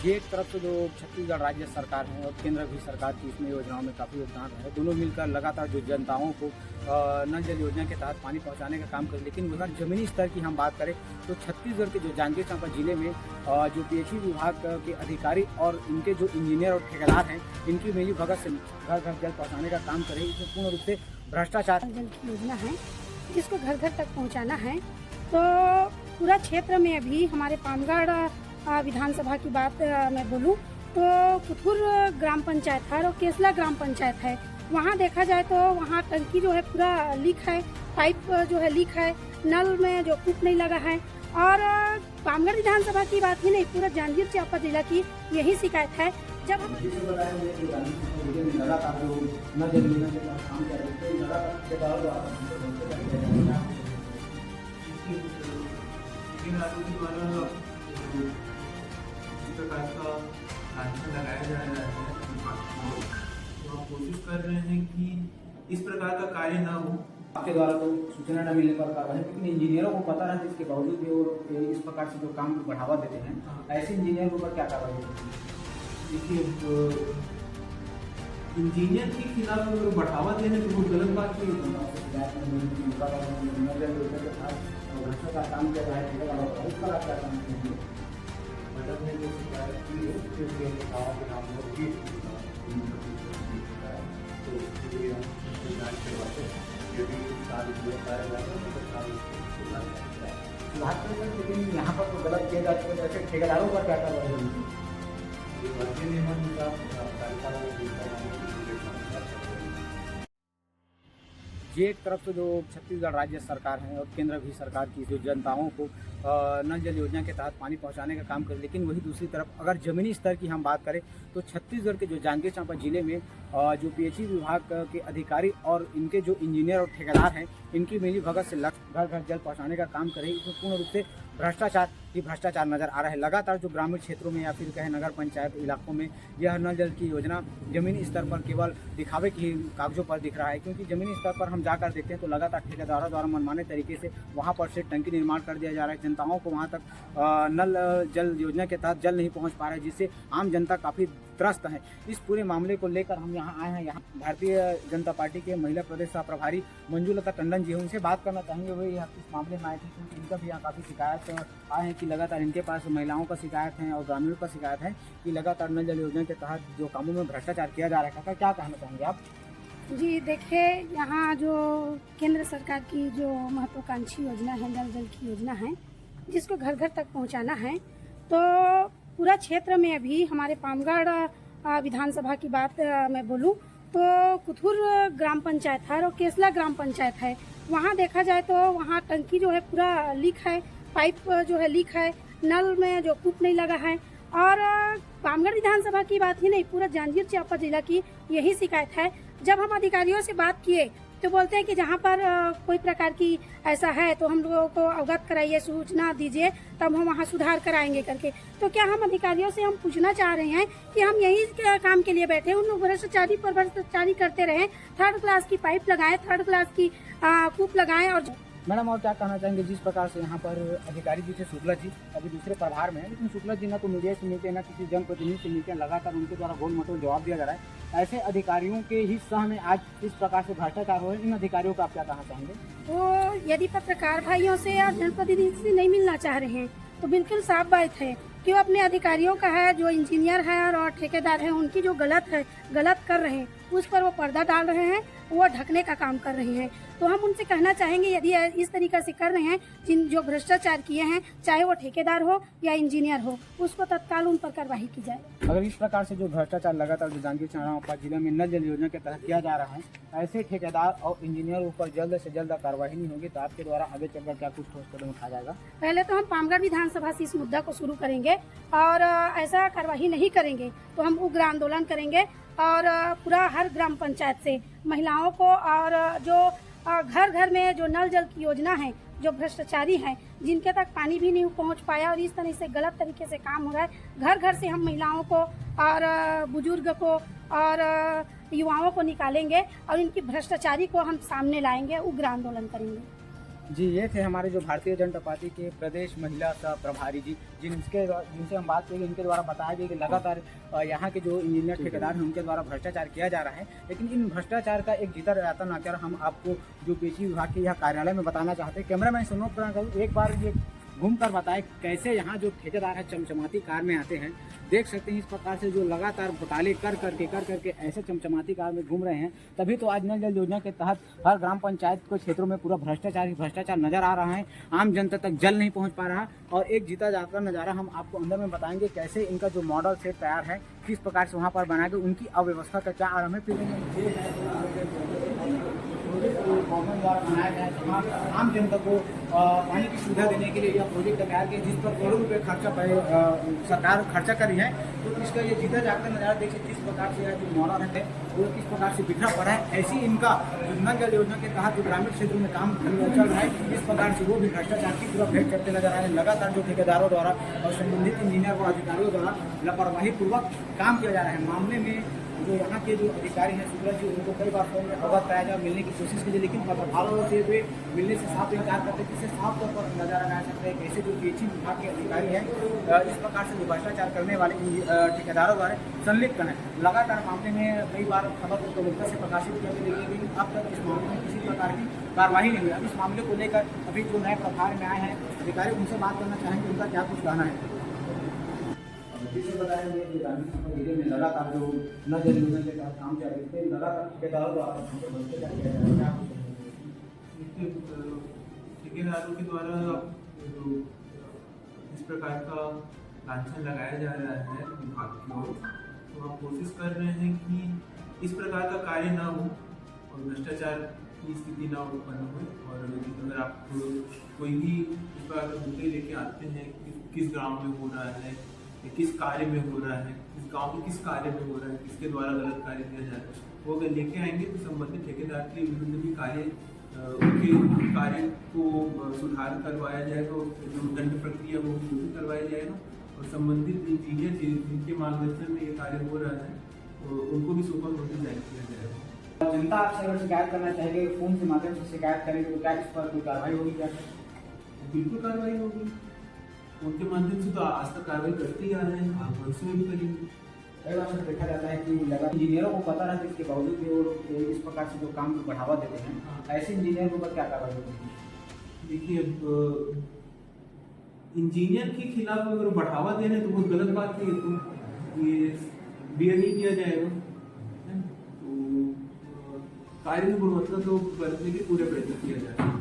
जी, एक तरफ से जो छत्तीसगढ़ राज्य सरकार है और केंद्र भी सरकार की इसमें योजनाओं में काफ़ी योगदान है। दोनों मिलकर लगातार जो जनताओं को नल जल योजना के तहत पानी पहुंचाने का काम करें। लेकिन अगर ज़मीनी स्तर की हम बात करें तो छत्तीसगढ़ के जो जांजगीर चांपा जिले में जो पीएचई विभाग के अधिकारी और इनके जो इंजीनियर और ठेकेदार हैं, इनकी मिली भगत से घर घर जल पहुँचाने का काम करें। इसमें पूर्ण रूप से भ्रष्टाचार जल की योजना है जिसको घर घर तक पहुंचाना है। तो पूरा क्षेत्र में अभी हमारे पामगढ़ विधानसभा की बात मैं बोलूं तो कुथुर ग्राम पंचायत है और केसला ग्राम पंचायत है। वहाँ देखा जाए तो वहाँ टंकी जो है पूरा लीक है, पाइप जो है लीक है, नल में जो कूप नहीं लगा है। और पामगढ़ विधानसभा की बात ही नहीं, पूरा जांजगीर चांपा जिला की यही शिकायत है। जब हम प्रकार का ढांचा लगाया जा रहा है तो हम कोशिश कर रहे हैं कि इस प्रकार का कार्य न हो। आपके द्वारा तो सूचना न मिलने पर कार्रवाई, लेकिन इंजीनियरों को पता रहता है, इसके बावजूद भी वो इस प्रकार से जो काम को बढ़ावा देते हैं, ऐसे इंजीनियर के ऊपर क्या कार्रवाई होती है? देखिए, इंजीनियर के खिलाफ बढ़ावा देने तो बहुत गलत बात है। भ्रष्टाचार काम किया जाए, इस पर आप क्या समझते हैं? मैडम ने जो शिकायत की है उसके कहा कि हम लोग भी तो उसके लिए हम जांच करवाते हैं। यदि साल पाया जाएगा तो साल लेकिन यहाँ पर तो गलत किया जा चुका है, जैसे ठेकेदारों पर क्या कार्रवाई होगी? भारतीय नियमानुसार कार्यकाल ये एक तरफ से जो छत्तीसगढ़ राज्य सरकार है और केंद्र भी सरकार की जो जनताओं को नल जल योजना के तहत पानी पहुंचाने का काम करे। लेकिन वही दूसरी तरफ अगर ज़मीनी स्तर की हम बात करें तो छत्तीसगढ़ के जो जांजगीर चांपा जिले में जो पीएचई विभाग के अधिकारी और इनके जो इंजीनियर और ठेकेदार हैं, इनकी मिली भगत से घर घर जल पहुँचाने का काम करें। इसमें पूर्ण रूप से भ्रष्टाचार नजर आ रहा है। लगातार जो ग्रामीण क्षेत्रों में या फिर कहे नगर पंचायत इलाकों में यह नल जल की योजना जमीनी स्तर पर केवल दिखावे की कागजों पर दिख रहा है, क्योंकि जमीनी स्तर पर हम जाकर देखते हैं तो लगातार ठेकेदारों द्वारा मनमाने तरीके से वहां पर से टंकी निर्माण कर दिया जा रहा है। जनताओं को वहां तक नल जल योजना के तहत जल नहीं पहुंच पा रहा है, जिससे आम जनता काफ़ी त्रस्त है। इस पूरे मामले को लेकर हम यहाँ आए हैं। यहाँ भारतीय जनता पार्टी के महिला प्रदेश सह प्रभारी मंजुलता टंडन जी हैं, उनसे बात करना चाहेंगे। वही इस मामले में आए थे क्योंकि इनका भी यहाँ काफ़ी शिकायत आए हैं कि लगातार इनके पास महिलाओं का शिकायत है और ग्रामीणों का शिकायत है कि लगातार नल जल योजना के तहत जो कामों में भ्रष्टाचार किया जा रहा है। क्या कहना चाहेंगे आप? जी देखिए, यहाँ जो केंद्र सरकार की जो महत्वाकांक्षी योजना है, नल जल की योजना है जिसको घर घर तक पहुँचाना है। तो पूरा क्षेत्र में अभी हमारे पामगढ़ विधानसभा की बात मैं बोलूं तो कुथुर ग्राम पंचायत है और केसला ग्राम पंचायत है। वहाँ देखा जाए तो वहाँ टंकी जो है पूरा लीक है, पाइप जो है लीक है, नल में जो कूप नहीं लगा है। और पामगढ़ विधानसभा की बात ही नहीं, पूरा जांजगीर चांपा जिला की यही शिकायत है। जब हम अधिकारियों से बात किए तो बोलते हैं कि जहाँ पर कोई प्रकार की ऐसा है तो हम लोगों को अवगत कराइए, सूचना दीजिए, तब हम वहाँ सुधार कराएंगे करके। तो क्या हम अधिकारियों से हम पूछना चाह रहे हैं कि हम यही काम के लिए बैठे, उन लोग भ्रष्टाचारी करते रहे, थर्ड क्लास की पाइप लगाएं, थर्ड क्लास की कूप लगाएं। और मैडम और क्या कहना चाहेंगे? जिस प्रकार से यहाँ पर अधिकारी जी थे, शुक्ला जी अभी दूसरे प्रभार में है, लेकिन शुक्ला जी ना तो मीडिया से मिलते हैं ना किसी जनप्रतिनिधि से मिलते हैं, लगातार उनके द्वारा गोल मटोल जवाब दिया जा रहा है। ऐसे अधिकारियों के ही सह में आज इस प्रकार से भ्रष्टाचार हो रहे हैं, इन अधिकारियों को आप क्या कहना चाहेंगे? तो यदि पत्रकार भाइयों से और जनप्रतिनिधि से नहीं मिलना चाह रहे हैं तो बिल्कुल साफ बात है कि वो अपने अधिकारियों का है, जो इंजीनियर है और ठेकेदार है, उनकी जो गलत कर रहे हैं उस पर वो पर्दा डाल रहे हैं, वो ढकने का काम कर रहे हैं। तो हम उनसे कहना चाहेंगे यदि इस तरीके से कर रहे हैं, जिन जो भ्रष्टाचार किए हैं, चाहे वो ठेकेदार हो या इंजीनियर हो, उसको तत्काल उन पर कार्रवाई की जाए। अगर इस प्रकार से जो भ्रष्टाचार लगातार जो जांजगीर चांपा जिले में नल जल योजना के तहत किया जा रहा है, ऐसे ठेकेदार और इंजीनियरों पर जल्द से जल्द कार्रवाई नहीं होगी तो आपके द्वारा आगे चलकर क्या कुछ ठोस कदम उठाया जाएगा? पहले तो हम पामगढ़ विधानसभा से इस मुद्दा को शुरू करेंगे और ऐसा कार्रवाई नहीं करेंगे तो हम उग्र आंदोलन करेंगे और पूरा हर ग्राम पंचायत से महिलाओं को और जो घर घर में जो नल जल की योजना है, जो भ्रष्टाचारी हैं, जिनके तक पानी भी नहीं पहुंच पाया और इस तरह से गलत तरीके से काम हो रहा है, घर घर से हम महिलाओं को और बुजुर्ग को और युवाओं को निकालेंगे और इनकी भ्रष्टाचारी को हम सामने लाएंगे, उग्र आंदोलन करेंगे। जी, ये थे हमारे जो भारतीय जनता पार्टी के प्रदेश महिला सह प्रभारी जी, जिनसे हम बात करेंगे। इनके द्वारा बताया गया कि लगातार यहाँ के जो इंजीनियर ठेकेदार हैं उनके द्वारा भ्रष्टाचार किया जा रहा है। लेकिन इन भ्रष्टाचार का एक जिक्र आता ना कर हम आपको जो पेशी विभाग के यहाँ कार्यालय में बताना चाहते हैं। कैमरामैन सुनो करूँ एक बार ये घूम कर बताए कैसे यहाँ जो ठेकेदार है चमचमाती कार में आते हैं। देख सकते हैं इस प्रकार से जो लगातार घोटाले कर करके ऐसे चमचमाती कार में घूम रहे हैं। तभी तो आज नल जल योजना के तहत हर ग्राम पंचायत के क्षेत्रों में पूरा भ्रष्टाचार नजर आ रहा है। आम जनता तक जल नहीं पहुंच पा रहा। और एक जीता जाता नज़ारा हम आपको अंदर में बताएंगे कैसे इनका जो मॉडल सेट तैयार है किस प्रकार से वहाँ पर बनाया गया, उनकी अव्यवस्था का क्या आराम है। फिर गवर्नमेंट द्वारा बनाया गया है जहाँ आम जनता को पानी की सुविधा देने के लिए यह प्रोजेक्ट तैयार किया जिस पर करोड़ों रुपये सरकार खर्चा करी है। तो इसका ये जीता जागता नज़ारा देखिए किस प्रकार से यह जो मॉडल है वो किस प्रकार से बिखरा पड़ा है। ऐसी इनका नल जल योजना के तहत जो ग्रामीण क्षेत्रों में काम चल रहा है इस प्रकार से वो भी भ्रष्टाचार की पूरा भेंट करते नजर आ रहे हैं। लगातार जो ठेकेदारों द्वारा और संबंधित इंजीनियर व अधिकारियों द्वारा लापरवाही पूर्वक काम किया जा रहा है। मामले में जो यहाँ के जो अधिकारी हैं शुक्ला जी उनको कई बार फोन में अवगत कराया जाए मिलने की कोशिश की जाए, लेकिन पत्रकारों से वे मिलने से साफ इनकार करते हैं। जिससे साफ तौर पर नजर आ सकता है कैसे जो पेशी विभाग के अधिकारी हैं इस प्रकार से जो भ्रष्टाचार करने वाले ठेकेदारों द्वारा संलिप्त हैं। लगातार मामले में कई बार खबर को प्रमुखता से प्रकाशित किया गया लेकिन अब तक इस मामले में किसी प्रकार की कार्रवाई नहीं हुई। अब इस मामले को लेकर अभी जो नए प्रभार में आए हैं अधिकारी उनसे बात करना चाहेंगे उनका क्या कुछ कहना है। जिसे बताएंगे कि गांधी जिले में लगातार जो नल जल योजना के तहत काम चल रहे थे लगातार ठेकेदारों द्वारा ठेकेदारों के द्वारा जो इस प्रकार का लांछन लगाया जा रहा है विभाग की ओर, तो हम कोशिश कर रहे हैं कि इस प्रकार का कार्य ना हो और भ्रष्टाचार की स्थिति ना उत्पन्न हो। और अगर आप कोई भी इस प्रकार के मुद्दे लेके आते हैं किस गाँव में हो रहा है, किस कार्य में हो रहा है, किस गांव में किस कार्य में हो रहा है, किसके द्वारा गलत कार्य किया जा रहा है, वो अगर लेके आएंगे तो संबंधित ठेकेदार के विरुद्ध भी उनके कार्य को सुधार करवाया जाएगा। जो दंड प्रक्रिया वो भी करवाया जाएगा और संबंधित इंजीनियर जिनके मार्गदर्शन में ये कार्य हो रहा है उनको भी सुपर नोटिस जारी किया जाएगा। जनता आपसे अगर शिकायत करना चाहेंगे फोन के माध्यम से शिकायत करेंगे तो क्या इस पर कोई कार्रवाई होगी? क्या बिल्कुल कार्रवाई होगी। उनके माध्यम से तो आज तक कार्रवाई करते ही आ रहे हैं, भविष्य में भी करेंगे। कई बार देखा जाता है कि लगातार इंजीनियरों को पता रहता है इसके बावजूद भी वो इस प्रकार से जो काम को बढ़ावा देते हैं, ऐसे इंजीनियर के ऊपर क्या कार्रवाई होगी? देखिए इंजीनियर के खिलाफ अगर बढ़ावा दे रहे हैं तो बहुत गलत बात है। तो ये बियर नहीं किया जाएगा। तो कार्य की गुणवत्ता तो बरतने के पूरे प्रयत्न किया जाएगा।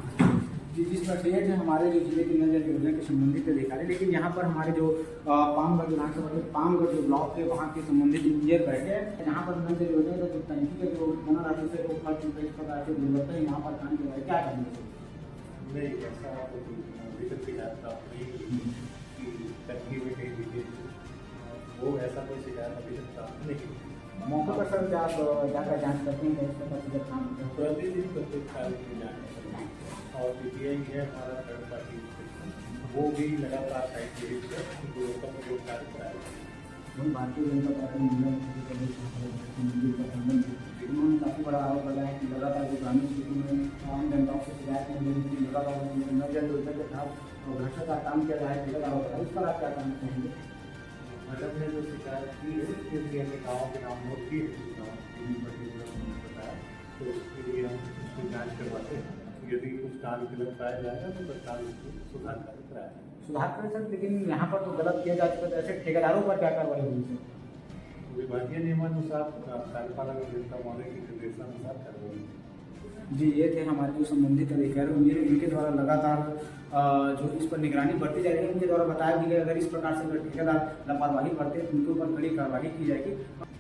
जिस पर है हमारे जो जिले के नल जल योजना के संबंधित अधिकारी, लेकिन यहाँ पर हमारे जो पामगढ़ विधानसभा के पामगढ़ जो ब्लॉक है वहाँ के संबंधित इंजीनियर बैठे हैं। यहाँ पर नल जल योजना का जो टंकी का जो बना राज्य से वो खर्च इस प्रकार से गुणवत्ता यहाँ पर काम किया क्या करना चाहिए? नहीं, ऐसा विकल्प शिकायत प्राप्त नहीं कि टंकी में कहीं लीकेज वो ऐसा कोई शिकायत अभी तक प्राप्त नहीं। मौके पर सर क्या जाकर जाँच करते हैं इस प्रकार से जब काम प्रतिदिन प्रत्येक कार्य की जाँच और पीटीआई है हमारा थर्ड पार्टी वो भी लगातार साइट विजिट कर गुणवत्ता में जो कार्य कराया। भारतीय जनता पार्टी उन्होंने काफ़ी बड़ा आरोप लगाया है कि लगातार जो ग्रामीण क्षेत्रों में आम जनताओं से शिकायत नहीं मिली थी, लगातार नल जल योजना के तहत भ्रष्टाचार काम किया जा रहा है। इस पर आप क्या कहना चाहेंगे? मैडम ने जो शिकायत की है उसके लिए हमने गाँव के नाम नोट किए बताया, तो उसके लिए हम उसकी जाँच करवाते हैं। यदि कुछ कार्य गलत पाया जाएगा तो सरकार उसको सुधार कार्य कराएगा। सुधार करें सर, लेकिन यहाँ पर तो गलत किया जा चुका है, तो ऐसे ठेकेदारों पर क्या कार्रवाई होगी सर? विभागीय नियमानुसार कार्यपालक अभियंता महोदय के निर्देशानुसार कार्रवाई। जी, ये थे हमारे जो संबंधित अधिकारी होंगे उनके द्वारा लगातार जो इस पर निगरानी बढ़ती जा रही है। उनके द्वारा बताया भी गया अगर इस प्रकार से अगर ठेकेदार लापरवाही बरते तो उनके ऊपर कड़ी कार्रवाई की जाएगी।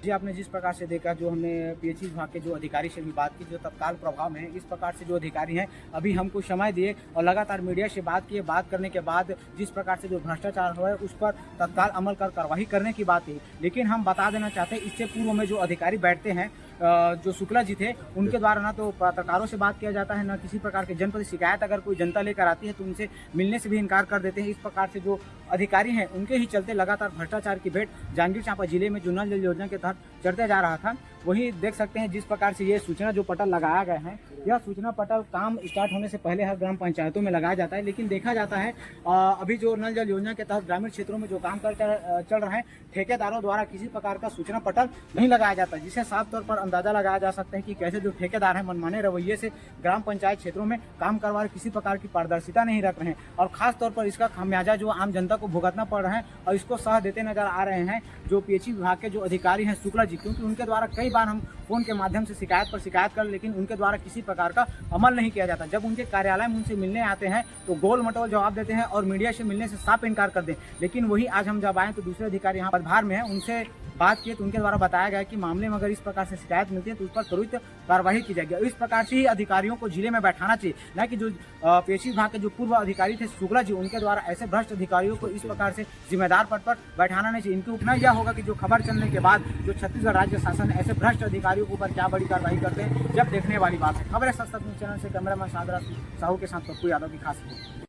जी, आपने जिस प्रकार से देखा जो हमने पीएचई विभाग के जो अधिकारी से भी बात की जो तत्काल प्रभाव में है, इस प्रकार से जो अधिकारी हैं अभी हमको समय दिए और लगातार मीडिया से बात किए। बात करने के बाद जिस प्रकार से जो भ्रष्टाचार हुआ है उस पर तत्काल अमल कर कार्रवाई करने की बात थी। लेकिन हम बता देना चाहते हैं इससे पूर्व में जो अधिकारी बैठते हैं जो शुक्ला जी थे उनके द्वारा ना तो पत्रकारों से बात किया जाता है, ना किसी प्रकार के जनपद शिकायत अगर कोई जनता लेकर आती है तो उनसे मिलने से भी इनकार कर देते हैं। इस प्रकार से जो अधिकारी हैं उनके ही चलते लगातार भ्रष्टाचार की भेंट जांजगीर चांपा जिले में जो नल जल योजना के तहत चढ़ते जा रहा था। वही देख सकते हैं जिस प्रकार से ये सूचना जो पटल लगाया गया है, यह सूचना पटल काम स्टार्ट होने से पहले हर ग्राम पंचायतों में लगाया जाता है। लेकिन देखा जाता है अभी जो नल जल योजना के तहत ग्रामीण क्षेत्रों में जो काम चल रहा है, ठेकेदारों द्वारा किसी प्रकार का सूचना पटल नहीं लगाया जाता, जिससे साफ तौर पर अंदाजा लगाया जा सकता है कि कैसे जो ठेकेदार हैं मनमाने रवैये से ग्राम पंचायत क्षेत्रों में काम करवा रहे, किसी प्रकार की पारदर्शिता नहीं रख रहे हैं और खास तौर पर इसका खामियाजा जो आम जनता को भुगतना पड़ रहा है और इसको सह देते नजर आ रहे हैं जो पीएचई विभाग के जो अधिकारी हैं शुक्ला जी, क्योंकि उनके द्वारा कई बार हम फोन के माध्यम से शिकायत पर शिकायत कर, लेकिन उनके द्वारा किसी प्रकार का अमल नहीं किया जाता। जब उनके कार्यालय में उनसे मिलने आते हैं तो गोल मटोल जवाब देते हैं और मीडिया से मिलने से साफ इनकार कर दें। लेकिन वही आज हम जब आए तो दूसरे अधिकारी यहाँ पदभार में हैं, उनसे बात किए तो उनके द्वारा बताया गया कि मामले में अगर इस प्रकार से शिकायत मिलती है तो उस पर त्वरित कार्रवाई की जाएगी। इस प्रकार से ही अधिकारियों को जिले में बैठाना चाहिए, न कि जो पीएचई विभाग के जो पूर्व अधिकारी थे शुक्ला जी, उनके द्वारा ऐसे भ्रष्ट अधिकारियों को इस प्रकार से जिम्मेदार पद पर बैठाना नहीं चाहिए। इनके ऊपर यह होगा कि जो खबर चलने के बाद जो छत्तीसगढ़ राज्य शासन ऐसे भ्रष्ट अधिकारियों के ऊपर क्या बड़ी कार्रवाई करते हैं, जब देखने वाली बात है। खबर है सच न्यूज़ चैनल से कैमरामैन सादरा साहू के साथ पप्पू यादव की खास रिपोर्ट।